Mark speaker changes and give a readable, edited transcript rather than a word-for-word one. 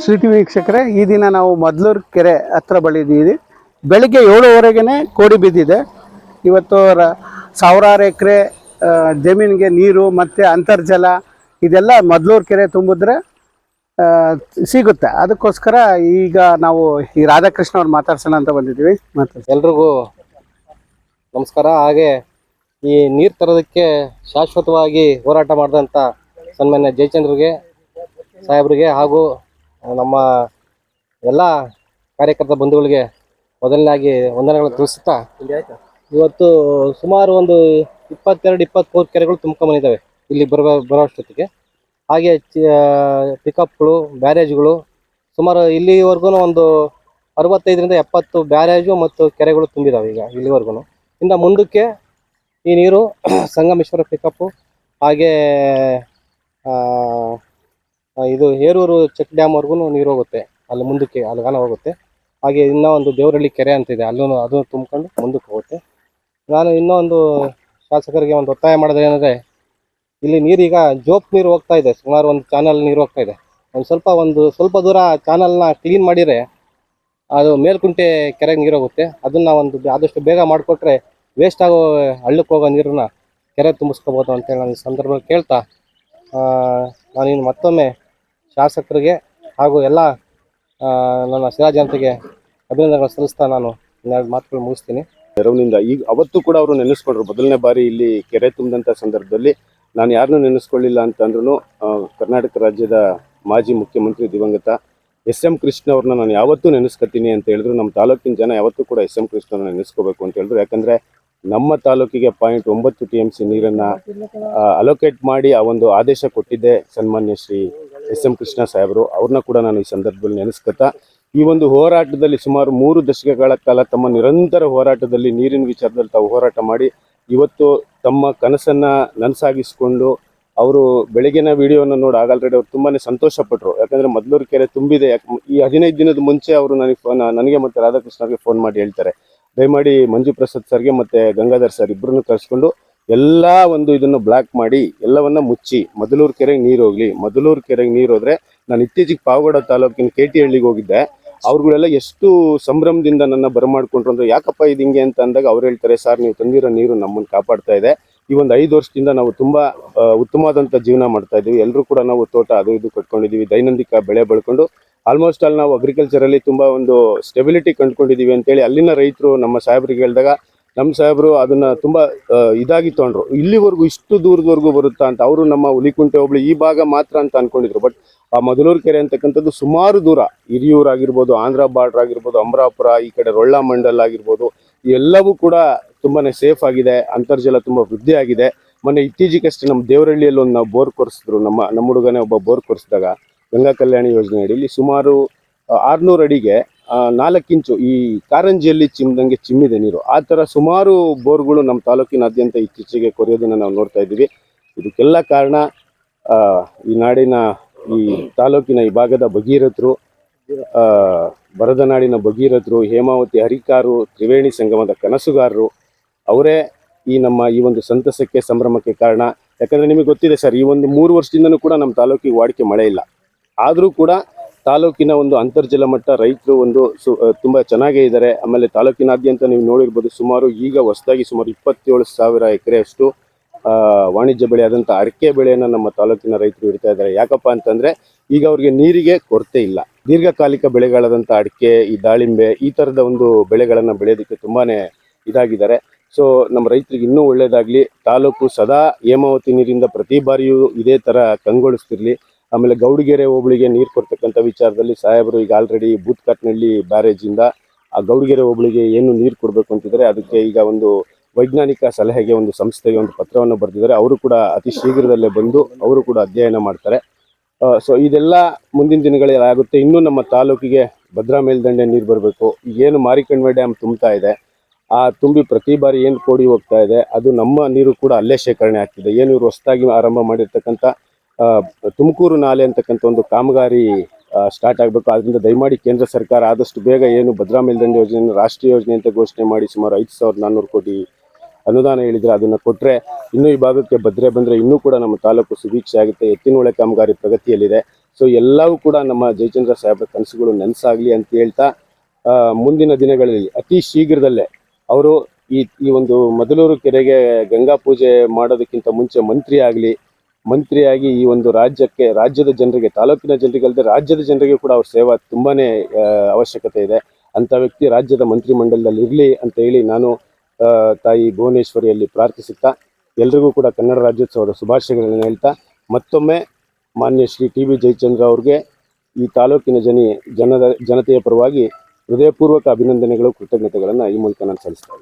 Speaker 1: Shri TV ವೀಕ್ಷಕರೇ, ಈ ದಿನ ನಾವು ಮದ್ಲೂರು ಕೆರೆ ಹತ್ರ ಬಳಿದ್ದೀವಿ. ಬೆಳಿಗ್ಗೆ 7:15ನೇ ಕೋಡಿ ಬಿದ್ದಿದೆ. ಇವತ್ತು ಸಾವಿರಾರು ಎಕರೆ ಜಮೀನಿಗೆ ನೀರು ಮತ್ತು ಅಂತರ್ಜಲ ಇದೆಲ್ಲ ಮದ್ಲೂರು ಕೆರೆ ತುಂಬಿದ್ರೆ ಸಿಗುತ್ತೆ. ಅದಕ್ಕೋಸ್ಕರ ಈಗ ನಾವು ಈ ರಾಧಾಕೃಷ್ಣ ಅವ್ರು ಮಾತಾಡ್ಸೋಣ ಅಂತ ಬಂದಿದ್ದೀವಿ.
Speaker 2: ಎಲ್ರಿಗೂ ನಮಸ್ಕಾರ. ಹಾಗೆ ಈ ನೀರು ತರೋದಕ್ಕೆ ಶಾಶ್ವತವಾಗಿ ಹೋರಾಟ ಮಾಡಿದಂಥ ಸನ್ಮಾನ್ಯ ಜಯಚಂದ್ರಿಗೆ ಸಾಹೇಬ್ರಿಗೆ ಹಾಗೂ ನಮ್ಮ ಎಲ್ಲ ಕಾರ್ಯಕರ್ತ ಬಂಧುಗಳಿಗೆ ಮೊದಲನೇದಾಗಿ ವಂದನೆಗಳನ್ನು ತಿಳಿಸುತ್ತಾ, ಇವತ್ತು ಸುಮಾರು ಒಂದು 22-23 ಕೆರೆಗಳು ತುಂಬ್ಕೊಂಡ್ಬಂದಿದ್ದಾವೆ ಇಲ್ಲಿ ಬರೋಷ್ಟೊತ್ತಿಗೆ. ಹಾಗೆ ಪಿಕಪ್ಗಳು, ಬ್ಯಾರೇಜ್ಗಳು ಸುಮಾರು ಇಲ್ಲಿವರೆಗೂ ಒಂದು 65-70 ಬ್ಯಾರೇಜು ಮತ್ತು ಕೆರೆಗಳು ತುಂಬಿದಾವೆ ಈಗ ಇಲ್ಲಿವರೆಗೂ. ಇನ್ನು ಮುಂದಕ್ಕೆ ಈ ನೀರು ಸಂಗಮೇಶ್ವರ ಪಿಕಪ್ಪು, ಹಾಗೆ ಇದು ಹೇರೂರು ಚೆಕ್ ಡ್ಯಾಮ್ವರೆಗೂ ನೀರು ಹೋಗುತ್ತೆ, ಅಲ್ಲಿ ಮುಂದಕ್ಕೆ ಅಲ್ಲಿಗಾನ ಹೋಗುತ್ತೆ. ಹಾಗೆ ಇನ್ನೂ ಒಂದು ದೇವರಹಳ್ಳಿ ಕೆರೆ ಅಂತಿದೆ, ಅದು ತುಂಬ್ಕೊಂಡು ಮುಂದಕ್ಕೆ ಹೋಗುತ್ತೆ. ನಾನು ಇನ್ನೂ ಒಂದು ಶಾಸಕರಿಗೆ ಒಂದು ಒತ್ತಾಯ ಮಾಡಿದ್ರೆ ಏನಂದರೆ, ಇಲ್ಲಿ ನೀರೀಗ ಜೋಪ್ ನೀರು ಹೋಗ್ತಾ ಇದೆ, ಸುಮಾರು ಒಂದು ಚಾನಲ್ ನೀರು ಹೋಗ್ತಾ ಇದೆ. ಸ್ವಲ್ಪ ದೂರ ಚಾನಲ್ನ ಕ್ಲೀನ್ ಮಾಡಿದರೆ ಅದು ಮೇಲ್ಕುಂಟೆ ಕೆರೆಗೆ ನೀರು ಹೋಗುತ್ತೆ. ಅದನ್ನು ಆದಷ್ಟು ಬೇಗ ಮಾಡಿಕೊಟ್ರೆ ವೇಸ್ಟ್ ಆಗೋ ಹಳ್ಳಕ್ಕೆ ಹೋಗೋ ನೀರನ್ನ ಕೆರೆ ತುಂಬಿಸ್ಕೋಬೋದು ಅಂತೇಳಿ ನಾನು ಈ ಸಂದರ್ಭದಲ್ಲಿ ಕೇಳ್ತಾ, ನಾನಿನ್ನು ಮತ್ತೊಮ್ಮೆ ಶಾಸಕರಿಗೆ ಹಾಗೂ ಎಲ್ಲ ನನ್ನ ಶಿರಾ ಜನತೆಗೆ ಅಭಿನಂದನೆಗಳು ಸಲ್ಲಿಸ್ತಾ ನಾನು ಇನ್ನೆರಡು ಮಾತುಗಳು ಮುಗಿಸ್ತೀನಿ.
Speaker 3: ನೆರವಿನಿಂದ ಈಗ ಅವತ್ತು ಕೂಡ ಅವರು ನೆನೆಸ್ಕೊಂಡ್ರು. ಮೊದಲನೇ ಬಾರಿ ಇಲ್ಲಿ ಕೆರೆ ತುಂಬಿದಂಥ ಸಂದರ್ಭದಲ್ಲಿ ನಾನು ಯಾರನ್ನೂ ನೆನೆಸ್ಕೊಳ್ಳಿಲ್ಲ ಅಂತಂದ್ರೂ ಕರ್ನಾಟಕ ರಾಜ್ಯದ ಮಾಜಿ ಮುಖ್ಯಮಂತ್ರಿ ದಿವಂಗತ ಎಸ್.ಎಂ. ಕೃಷ್ಣ ಅವ್ರನ್ನ ನಾನು ಯಾವತ್ತೂ ನೆನೆಸ್ಕೊತೀನಿ ಅಂತ ಹೇಳಿದ್ರು. ನಮ್ಮ ತಾಲೂಕಿನ ಜನ ಯಾವತ್ತೂ ಕೂಡ ಎಸ್.ಎಂ. ಕೃಷ್ಣವ್ರನ್ನ ನೆನೆಸ್ಕೋಬೇಕು ಅಂತ ಹೇಳಿದ್ರು. ಯಾಕಂದರೆ ನಮ್ಮ ತಾಲೂಕಿಗೆ 0.9 TMC ನೀರನ್ನು ಅಲೋಕೇಟ್ ಮಾಡಿ ಆ ಒಂದು ಆದೇಶ ಕೊಟ್ಟಿದ್ದೆ ಸನ್ಮಾನ್ಯ ಶ್ರೀ ಎಸ್.ಎಂ. ಕೃಷ್ಣ ಸಾಹೇಬರು. ಅವ್ರನ್ನ ಕೂಡ ನಾನು ಈ ಸಂದರ್ಭದಲ್ಲಿ ನೆನೆಸ್ಕೊತಾ, ಈ ಒಂದು ಹೋರಾಟದಲ್ಲಿ ಸುಮಾರು 3 ದಶಕಗಳ ಕಾಲ ತಮ್ಮ ನಿರಂತರ ಹೋರಾಟದಲ್ಲಿ ನೀರಿನ ವಿಚಾರದಲ್ಲಿ ತಾವು ಹೋರಾಟ ಮಾಡಿ ಇವತ್ತು ತಮ್ಮ ಕನಸನ್ನು ನನಸಾಗಿಸ್ಕೊಂಡು ಅವರು ಬೆಳಗಿನ ವಿಡಿಯೋನ ನೋಡಿ ಆಲ್ರೆಡಿ ಅವ್ರು ತುಂಬಾ ಸಂತೋಷಪಟ್ಟರು. ಯಾಕಂದರೆ ಮದ್ಲೂರು ಕೆರೆ ತುಂಬಿದೆ. ಈ 15 ದಿನದ ಮುಂಚೆ ಅವರು ನನಗೆ ಮತ್ತು ರಾಧಾಕೃಷ್ಣರಿಗೆ ಫೋನ್ ಮಾಡಿ ಹೇಳ್ತಾರೆ, ದಯಮಾಡಿ ಮಂಜು ಪ್ರಸಾದ್ ಸರ್ಗೆ ಮತ್ತು ಗಂಗಾಧರ್ ಸರ್ ಇಬ್ಬರನ್ನು ಕರೆಸ್ಕೊಂಡು ಎಲ್ಲ ಒಂದು ಇದನ್ನು ಬ್ಲಾಕ್ ಮಾಡಿ ಎಲ್ಲವನ್ನ ಮುಚ್ಚಿ ಮದಲೂರು ಕೆರೆಗೆ ನೀರು ಹೋಗಲಿ. ಮದಲೂರು ಕೆರೆಗೆ ನೀರು ಹೋದರೆ, ನಾನು ಇತ್ತೀಚೆಗೆ ಪಾವಗಡ ತಾಲೂಕಿನ KT ಹಳ್ಳಿಗೆ ಹೋಗಿದ್ದೆ. ಅವ್ರುಗಳೆಲ್ಲ ಎಷ್ಟು ಸಂಭ್ರಮದಿಂದ ನನ್ನ ಬರಮಾಡ್ಕೊಂಡ್ರು ಅಂದರೆ, ಯಾಕಪ್ಪ ಇದು ಹಿಂಗೆ ಅಂತ ಅಂದಾಗ ಅವ್ರು ಹೇಳ್ತಾರೆ, ಸರ್ ನೀವು ತಂದಿರೋ ನೀರು ನಮ್ಮನ್ನು ಕಾಪಾಡ್ತಾ ಇದೆ. ಈ ಒಂದು 5 ವರ್ಷದಿಂದ ನಾವು ತುಂಬ ಉತ್ತಮವಾದಂಥ ಜೀವನ ಮಾಡ್ತಾ ಇದ್ದೀವಿ. ಎಲ್ಲರೂ ಕೂಡ ನಾವು ತೋಟ ಅದು ಇದು ಕಟ್ಕೊಂಡಿದ್ದೀವಿ, ದೈನಂದಿಕ ಬೆಳೆ ಬೆಳ್ಕೊಂಡು ಆಲ್ಮೋಸ್ಟ್ ಅಲ್ಲಿ ನಾವು ಅಗ್ರಿಕಲ್ಚರಲ್ಲಿ ತುಂಬ ಒಂದು ಸ್ಟೆಬಿಲಿಟಿ ಕಂಡುಕೊಂಡಿದ್ದೀವಿ ಅಂತೇಳಿ ಅಲ್ಲಿನ ರೈತರು ನಮ್ಮ ಸಾಹೇಬ್ರಿಗೆ ಹೇಳಿದಾಗ, ನಮ್ಮ ಸಾಹೇಬರು ಅದನ್ನು ತುಂಬ ಇದಾಗಿ ತೊಗೊಂಡ್ರು. ಇಲ್ಲಿವರೆಗೂ ಇಷ್ಟು ದೂರದವರೆಗೂ ಬರುತ್ತಾ ಅಂತ. ಅವರು ನಮ್ಮ ಹುಲಿಕುಂಟೆ ಹೋಬಳಿ ಈ ಭಾಗ ಮಾತ್ರ ಅಂತ ಅಂದ್ಕೊಂಡಿದ್ರು. ಬಟ್ ಆ ಮದಲೂರು ಕೆರೆ ಅಂತಕ್ಕಂಥದ್ದು ಸುಮಾರು ದೂರ, ಹಿರಿಯೂರು ಆಗಿರ್ಬೋದು, ಆಂಧ್ರ ಬಾರ್ಡ್ರ್ ಆಗಿರ್ಬೋದು, ಅಮರಾಪುರ, ಈ ಕಡೆ ರೊಳ್ಳ ಮಂಡಲ್ ಆಗಿರ್ಬೋದು, ಎಲ್ಲವೂ ಕೂಡ ತುಂಬಾ ಸೇಫ್ ಆಗಿದೆ. ಅಂತರ್ಜಲ ತುಂಬ ವೃದ್ಧಿ ಆಗಿದೆ. ಮೊನ್ನೆ ಇತ್ತೀಚೆಗಷ್ಟೇ ನಮ್ಮ ದೇವರಹಳ್ಳಿಯಲ್ಲಿ ಒಂದು ನಾವು ಬೋರ್ ಕೊರೆಸಿದ್ರು. ನಮ್ಮ ಹುಡುಗನೇ ಒಬ್ಬ ಬೋರ್ ಕೊರೆಸಿದಾಗ ಗಂಗಾ ಕಲ್ಯಾಣಿ ಯೋಜನೆ ಅಡಿಯಲ್ಲಿ ಸುಮಾರು 600 ಅಡಿಗೆ 4 ಇಂಚು ಈ ಕಾರಂಜಿಯಲ್ಲಿ ಚಿಮ್ಮಿದಂಗೆ ಚಿಮ್ಮಿದೆ ನೀರು. ಆ ಥರ ಸುಮಾರು ಬೋರ್ಗಳು ನಮ್ಮ ತಾಲೂಕಿನಾದ್ಯಂತ ಇತ್ತೀಚೆಗೆ ಕೊರೆಯೋದನ್ನು ನಾವು ನೋಡ್ತಾ ಇದ್ದೀವಿ. ಇದಕ್ಕೆಲ್ಲ ಕಾರಣ ಈ ನಾಡಿನ, ಈ ತಾಲೂಕಿನ ಈ ಭಾಗದ ಭಗೀರಥರು, ಬರದ ನಾಡಿನ ಭಗೀರಥರು, ಹೇಮಾವತಿ ಹರಿಕಾರು, ತ್ರಿವೇಣಿ ಸಂಗಮದ ಕನಸುಗಾರರು ಅವರೇ ಈ ನಮ್ಮ ಈ ಒಂದು ಸಂತಸಕ್ಕೆ, ಸಂಭ್ರಮಕ್ಕೆ ಕಾರಣ. ಯಾಕಂದರೆ ನಿಮಗೆ ಗೊತ್ತಿದೆ ಸರ್, ಈ ಒಂದು 3 ವರ್ಷದಿಂದನೂ ಕೂಡ ನಮ್ಮ ತಾಲೂಕಿಗೆ ವಾಡಿಕೆ ಮಳೆ ಇಲ್ಲ. ಆದರೂ ಕೂಡ ತಾಲೂಕಿನ ಒಂದು ಅಂತರ್ಜಲ ಮಟ್ಟ, ರೈತರು ಒಂದು ತುಂಬ ಚೆನ್ನಾಗೇ ಇದ್ದಾರೆ. ಆಮೇಲೆ ತಾಲೂಕಿನಾದ್ಯಂತ ನೀವು ನೋಡಿರ್ಬೋದು, ಸುಮಾರು ಈಗ ಹೊಸದಾಗಿ ಸುಮಾರು 27,000 ಎಕರೆಯಷ್ಟು ವಾಣಿಜ್ಯ ಬೆಳೆ ಆದಂಥ ಅಡಿಕೆ ಬೆಳೆಯನ್ನು ನಮ್ಮ ತಾಲೂಕಿನ ರೈತರು ಇಡ್ತಾ ಇದ್ದಾರೆ. ಯಾಕಪ್ಪ ಅಂತಂದರೆ ಈಗ ಅವ್ರಿಗೆ ನೀರಿಗೆ ಕೊರತೆ ಇಲ್ಲ. ದೀರ್ಘಕಾಲಿಕ ಬೆಳೆಗಳಾದಂಥ ಅಡಿಕೆ, ಈ ದಾಳಿಂಬೆ, ಈ ಥರದ ಒಂದು ಬೆಳೆಗಳನ್ನು ಬೆಳೆಯೋದಕ್ಕೆ ತುಂಬಾ ಇದಾಗಿದ್ದಾರೆ. ಸೊ ನಮ್ಮ ರೈತರಿಗೆ ಇನ್ನೂ ಒಳ್ಳೆಯದಾಗಲಿ. ತಾಲೂಕು ಸದಾ ಹೇಮಾವತಿ ನೀರಿಂದ ಪ್ರತಿ ಬಾರಿಯೂ ಇದೇ ಥರ ಕಂಗೊಳಿಸ್ತಿರಲಿ. ಆಮೇಲೆ ಗೌಡಗೆರೆ ಹೋಬಳಿಗೆ ನೀರು ಕೊಡ್ತಕ್ಕಂಥ ವಿಚಾರದಲ್ಲಿ ಸಾಹೇಬರು ಈಗ ಆಲ್ರೆಡಿ ಬೂತ್ಕಾಟ್ನಹಳ್ಳಿ ಬ್ಯಾರೇಜಿಂದ ಆ ಗೌಡಗೆರೆ ಹೋಬಳಿಗೆ ಏನು ನೀರು ಕೊಡಬೇಕು ಅಂತಿದ್ದಾರೆ, ಅದಕ್ಕೆ ಈಗ ಒಂದು ವೈಜ್ಞಾನಿಕ ಸಲಹೆಗೆ ಒಂದು ಸಂಸ್ಥೆಗೆ ಒಂದು ಪತ್ರವನ್ನು ಬರೆದಿದ್ದಾರೆ. ಅವರು ಕೂಡ ಅತಿ ಶೀಘ್ರದಲ್ಲೇ ಬಂದು ಅವರು ಕೂಡ ಅಧ್ಯಯನ ಮಾಡ್ತಾರೆ. ಸೊ ಇದೆಲ್ಲ ಮುಂದಿನ ದಿನಗಳಲ್ಲಿ ಆಗುತ್ತೆ. ಇನ್ನೂ ನಮ್ಮ ತಾಲೂಕಿಗೆ ಭದ್ರಾ ಮೇಲ್ದಂಡೆ ನೀರು ಬರಬೇಕು. ಈಗೇನು ಮಾರಿಕಣಿವೆ ಡ್ಯಾಮ್ ತುಂಬ್ತಾ ಇದೆ, ಆ ತುಂಬಿ ಪ್ರತಿ ಬಾರಿ ಏನು ಕೋಡಿ ಹೋಗ್ತಾ ಇದೆ, ಅದು ನಮ್ಮ ನೀರು ಕೂಡ ಅಲ್ಲೇ ಶೇಖರಣೆ ಆಗ್ತಿದೆ. ಏನು ಇವರು ಹೊಸದಾಗಿ ಆರಂಭ ಮಾಡಿರ್ತಕ್ಕಂಥ ತುಮಕೂರು ನಾಲೆ ಅಂತಕ್ಕಂಥ ಒಂದು ಕಾಮಗಾರಿ ಸ್ಟಾರ್ಟ್ ಆಗಬೇಕು. ಆದ್ದರಿಂದ ದಯಮಾಡಿ ಕೇಂದ್ರ ಸರ್ಕಾರ ಆದಷ್ಟು ಬೇಗ ಏನು ಭದ್ರಾ ಮೇಲ್ದಂಡೆ ಯೋಜನೆಯನ್ನು ರಾಷ್ಟ್ರೀಯ ಯೋಜನೆ ಅಂತ ಘೋಷಣೆ ಮಾಡಿ ಸುಮಾರು 5,400 ಕೋಟಿ ಅನುದಾನ ಹೇಳಿದರೆ ಅದನ್ನು ಕೊಟ್ಟರೆ ಇನ್ನೂ ಈ ಭಾಗಕ್ಕೆ ಭದ್ರೆ ಬಂದರೆ ಇನ್ನೂ ಕೂಡ ನಮ್ಮ ತಾಲೂಕು ಸುಭಿಕ್ಷೆ ಆಗುತ್ತೆ. ಎತ್ತಿನಹೊಳೆ ಕಾಮಗಾರಿ ಪ್ರಗತಿಯಲ್ಲಿದೆ. ಸೊ ಎಲ್ಲವೂ ಕೂಡ ನಮ್ಮ ಜಯಚಂದ್ರ ಸಾಹೇಬ್ರ ಕನಸುಗಳು ನೆನಸಾಗಲಿ ಅಂತ ಹೇಳ್ತಾ ಮುಂದಿನ ದಿನಗಳಲ್ಲಿ ಅತಿ ಶೀಘ್ರದಲ್ಲೇ ಅವರು ಈ ಒಂದು ಮದಲೂರು ಕೆರೆಗೆ ಗಂಗಾ ಪೂಜೆ ಮಾಡೋದಕ್ಕಿಂತ ಮುಂಚೆ ಮಂತ್ರಿಯಾಗಿ ಈ ಒಂದು ರಾಜ್ಯದ ಜನರಿಗೆ, ತಾಲೂಕಿನ ಜನರಿಗಲ್ಲದೆ ರಾಜ್ಯದ ಜನರಿಗೆ ಕೂಡ ಅವ್ರ ಸೇವಾ ತುಂಬಾನೇ ಅವಶ್ಯಕತೆ ಇದೆ. ಅಂತ ವ್ಯಕ್ತಿ ರಾಜ್ಯದ ಮಂತ್ರಿಮಂಡಲದಲ್ಲಿ ಇರಲಿ ಅಂತ ಹೇಳಿ ನಾನು ತಾಯಿ ಭುವನೇಶ್ವರಿಯಲ್ಲಿ ಪ್ರಾರ್ಥಿಸುತ್ತಾ ಎಲ್ರಿಗೂ ಕೂಡ ಕನ್ನಡ ರಾಜ್ಯೋತ್ಸವದ ಶುಭಾಶಯಗಳನ್ನು ಹೇಳ್ತಾ ಮತ್ತೊಮ್ಮೆ ಮಾನ್ಯ ಶ್ರೀ ಟಿ.ಬಿ. ಜಯಚಂದ್ರ ಅವ್ರಿಗೆ ಈ ತಾಲೂಕಿನ ಜನತೆಯ ಪರವಾಗಿ ಹೃದಯಪೂರ್ವಕ ಅಭಿನಂದನೆಗಳು, ಕೃತಜ್ಞತೆಗಳನ್ನು ಈ ಮೂಲಕ ನಾನು ಸಲ್ಲಿಸ್ತಾ ಇದ್ದೀನಿ.